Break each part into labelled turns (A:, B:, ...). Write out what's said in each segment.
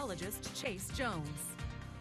A: meteorologist Chase Jones.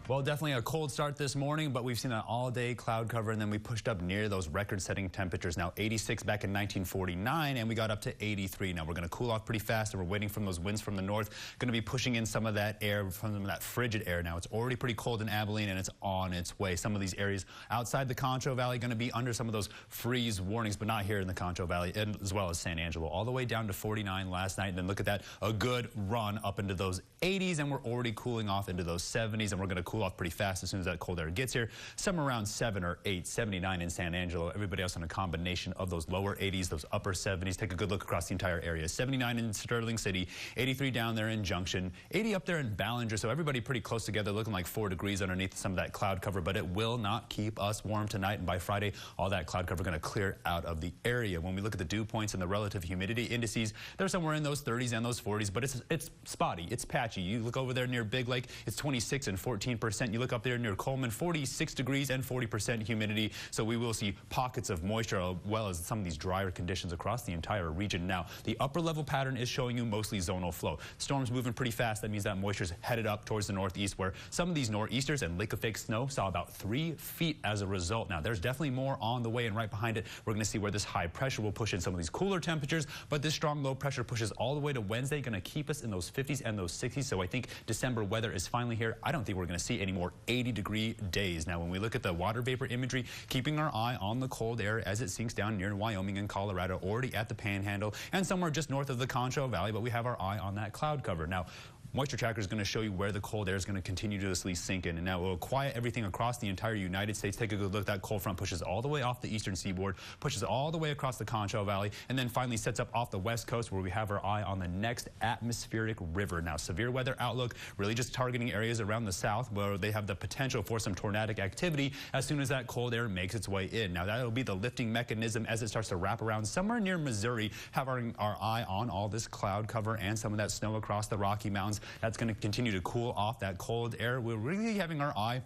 B: Well, definitely a cold start this morning, but we've seen an all-day cloud cover, and then we pushed up near those record-setting temperatures. Now 86 back in 1949, and we got up to 83. Now we're going to cool off pretty fast, and we're waiting from those winds from the north. Going to be pushing in some of that air, from that frigid air. Now it's already pretty cold in Abilene, and it's on its way. Some of these areas outside the Concho Valley going to be under some of those freeze warnings, but not here in the Concho Valley, and as well as San Angelo. All the way down to 49 last night, and then look at that, a good run up into those 80s, and we're already cooling off into those 70s, and we're going to cool off pretty fast as soon as that cold air gets here. Somewhere around 7 or 8, 79 in San Angelo. Everybody else on a combination of those lower 80s, those upper 70s. Take a good look across the entire area. 79 in Sterling City, 83 down there in Junction, 80 up there in Ballinger. So everybody pretty close together, looking like 4 degrees underneath some of that cloud cover, but it will not keep us warm tonight. And by Friday, all that cloud cover going to clear out of the area. When we look at the dew points and the relative humidity indices, they're somewhere in those 30s and those 40s, but it's spotty, it's patchy. You look over there near Big Lake, it's 26 and 14%. You look up there near Coleman, 46 degrees and 40% humidity. So we will see pockets of moisture as well as some of these drier conditions across the entire region. Now, the upper level pattern is showing you mostly zonal flow. Storms moving pretty fast. That means that moisture is headed up towards the northeast, where some of these nor'easters and lake effect snow saw about 3 feet as a result. Now, there's definitely more on the way, and right behind it, we're going to see where this high pressure will push in some of these cooler temperatures, but this strong low pressure pushes all the way to Wednesday, going to keep us in those 50s and those 60s. So I think December weather is finally here. I don't think we're going to see any more 80-degree days. Now, when we look at the water vapor imagery, keeping our eye on the cold air as it sinks down near Wyoming and Colorado, already at the Panhandle, and somewhere just north of the Concho Valley, but we have our eye on that cloud cover. Now, moisture tracker is going to show you where the cold air is going to continuously sink in, and now it will quiet everything across the entire United States. Take a good look. That cold front pushes all the way off the eastern seaboard, pushes all the way across the Concho Valley, and then finally sets up off the west coast, where we have our eye on the next atmospheric river. Now, severe weather outlook really just targeting areas around the south where they have the potential for some tornadic activity as soon as that cold air makes its way in. Now, that will be the lifting mechanism as it starts to wrap around somewhere near Missouri. Have our eye on all this cloud cover and some of that snow across the Rocky Mountains. That's going to continue to cool off that cold air. We're really having our eye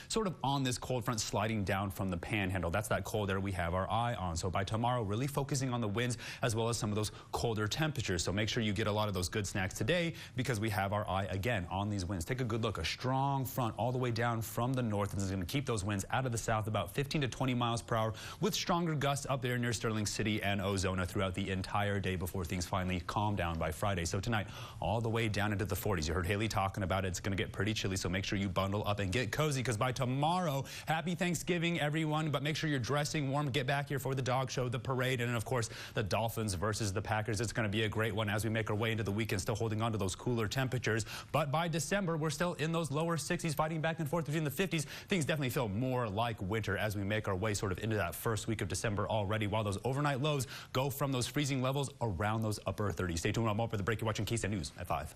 B: sort of on this cold front sliding down from the Panhandle. That's that cold air we have our eye on. So by tomorrow, really focusing on the winds as well as some of those colder temperatures. So make sure you get a lot of those good snacks today, because we have our eye again on these winds. Take a good look. A strong front all the way down from the north, and this is going to keep those winds out of the south about 15 to 20 miles per hour, with stronger gusts up there near Sterling City and Ozona throughout the entire day before things finally calm down by Friday. So tonight, all the way down into the 40s. You heard Haley talking about it. It's going to get pretty chilly, so make sure you bundle up and get cozy, because by tomorrow, happy Thanksgiving, everyone, but make sure you're dressing warm. Get back here for the dog show, the parade, and of course the Dolphins versus the Packers. It's going to be a great one as we make our way into the weekend, still holding on to those cooler temperatures. But by December, we're still in those lower 60s, fighting back and forth between the 50s. Things definitely feel more like winter as we make our way sort of into that first week of December already, while those overnight lows go from those freezing levels around those upper 30s. Stay tuned. I'm up for the break. You're watching KSAN News at 5.